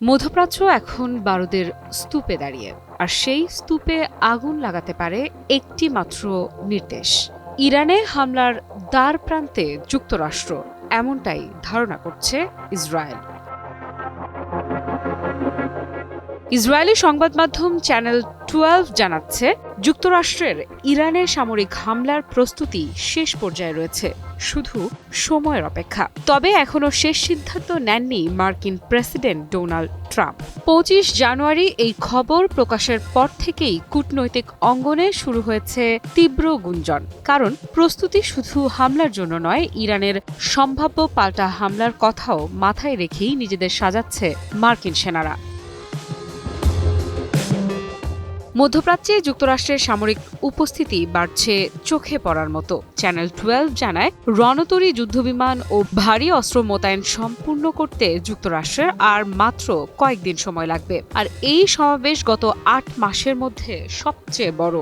মধ্যপ্রাচ্য এখন বারুদের স্তূপে দাঁড়িয়ে, আর সেই স্তূপে আগুন লাগাতে পারে একটি মাত্র নির্দেশ। ইরানে হামলার দ্বার প্রান্তে যুক্তরাষ্ট্র, এমনটাই ধারণা করছে ইসরায়েল। ইসরায়েলি সংবাদ মাধ্যম চ্যানেল 12 জানাচ্ছে, যুক্তরাষ্ট্রের ইরানে সামরিক হামলার প্রস্তুতি শেষ পর্যায়ে রয়েছে, শুধু সময়ের অপেক্ষা। তবে এখনও শেষ সিদ্ধান্ত নেননি মার্কিন প্রেসিডেন্ট ডোনাল্ড ট্রাম্প। 25 জানুয়ারি এই খবর প্রকাশের পর থেকেই কূটনৈতিক অঙ্গনে শুরু হয়েছে তীব্র গুঞ্জন। কারণ প্রস্তুতি শুধু হামলার জন্য নয়, ইরানের সম্ভাব্য পাল্টা হামলার কথাও মাথায় রেখেই নিজেদের সাজাচ্ছে মার্কিন সেনারা। মধ্যপ্রাচ্যে যুক্তরাষ্ট্রের সামরিক উপস্থিতি বাড়ছে চোখে পড়ার মতো। চ্যানেল 12 জানায়, রণতরী যুদ্ধবিমান ও ভারী অস্ত্র মোতায়েন সম্পূর্ণ করতে যুক্তরাষ্ট্রের আর মাত্র কয়েকদিন সময় লাগবে। আর এই সমাবেশ গত 8 মাসের মধ্যে সবচেয়ে বড়।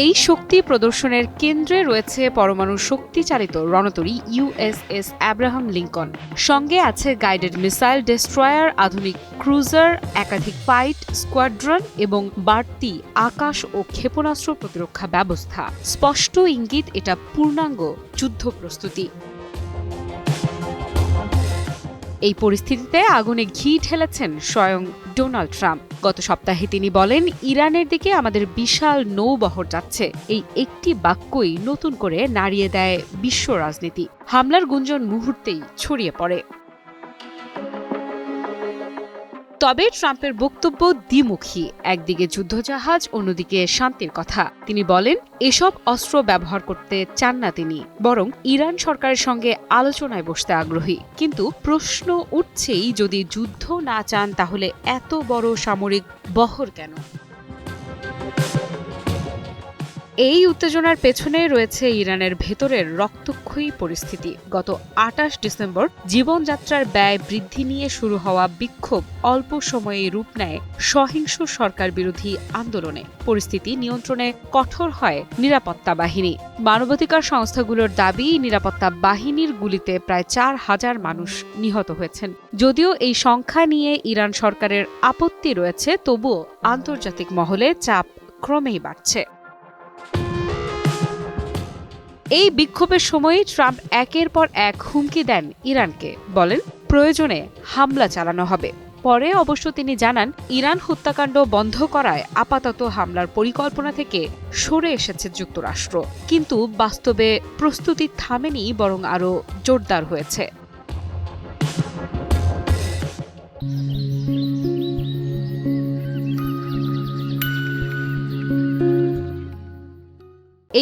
এই শক্তি প্রদর্শনের কেন্দ্রে রয়েছে পরমাণু শক্তিচালিত রণতরী USS অ্যাব্রাহাম লিঙ্কন। সঙ্গে আছে গাইডেড মিসাইল ডেস্ট্রয়ার, আধুনিক ক্রুজার, একাধিক ফাইট স্কোয়াড্রন এবং বাড়তি আকাশ ও ক্ষেপণাস্ত্র প্রতিরক্ষা ব্যবস্থা। স্পষ্ট ইঙ্গিত, এটা পূর্ণাঙ্গ যুদ্ধ প্রস্তুতি। এই পরিস্থিতিতে আগুনে ঘি ঢেলেছেন স্বয়ং ডোনাল্ড ট্রাম্প। গত সপ্তাহে তিনি বলেন, ইরানের দিকে আমাদের বিশাল নৌবহর যাচ্ছে। এই একটি বাক্যই নতুন করে নাড়িয়ে দেয় বিশ্ব রাজনীতি। হামলার গুঞ্জন মুহূর্তেই ছড়িয়ে পড়ে। তবে ট্রাম্পের বক্তব্য দ্বিমুখী। একদিকে যুদ্ধজাহাজ, অন্যদিকে শান্তির কথা। তিনি বলেন, এসব অস্ত্র ব্যবহার করতে চান না তিনি, বরং ইরান সরকারের সঙ্গে আলোচনায় বসতে আগ্রহী। কিন্তু প্রশ্ন উঠছেই, যদি যুদ্ধ না চান তাহলে এত বড় সামরিক বহর কেন? এই উত্তেজনার পেছনে রয়েছে ইরানের ভেতরের রক্তক্ষয়ী পরিস্থিতি। গত 28 ডিসেম্বর জীবনযাত্রার ব্যয় বৃদ্ধি নিয়ে শুরু হওয়া বিক্ষোভ অল্প সময়েই রূপ নেয় সহিংস সরকার বিরোধী আন্দোলনে। পরিস্থিতি নিয়ন্ত্রণে কঠোর হয় নিরাপত্তা বাহিনী। মানবাধিকার সংস্থাগুলোর দাবি, নিরাপত্তা বাহিনীর গুলিতে প্রায় 4000 মানুষ নিহত হয়েছেন। যদিও এই সংখ্যা নিয়ে ইরান সরকারের আপত্তি রয়েছে, তবুও আন্তর্জাতিক মহলে চাপ ক্রমেই বাড়ছে। এই বিক্ষোভের সময় ট্রাম্প একের পর এক হুমকি দেন ইরানকে, বলেন প্রয়োজনে হামলা চালানো হবে। পরে অবশ্য তিনি জানান, ইরান হত্যাকাণ্ড বন্ধ করায় আপাতত হামলার পরিকল্পনা থেকে সরে এসেছে যুক্তরাষ্ট্র। কিন্তু বাস্তবে প্রস্তুতি থামেনি, বরং আরও জোরদার হয়েছে।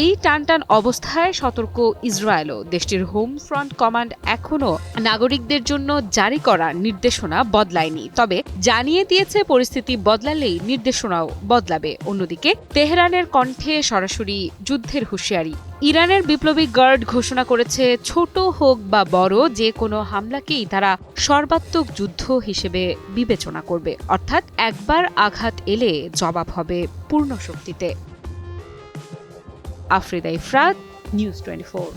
এই টানটান অবস্থায় সতর্ক ইসরায়েলও। দেশটির হোম ফ্রন্ট কমান্ড এখনও নাগরিকদের জন্য জারি করা নির্দেশনা বদলায়নি, তবে জানিয়ে দিয়েছে পরিস্থিতি বদলালেই নির্দেশনাও বদলাবে। অন্যদিকে তেহরানের কণ্ঠে সরাসরি যুদ্ধের হুঁশিয়ারি। ইরানের বিপ্লবী গার্ড ঘোষণা করেছে, ছোট হোক বা বড়, যে কোনো হামলাকেই তারা সর্বাত্মক যুদ্ধ হিসেবে বিবেচনা করবে। অর্থাৎ একবার আঘাত এলে জবাব হবে পূর্ণ শক্তিতে। আফরিদা ইফরাত, নিউজ 24।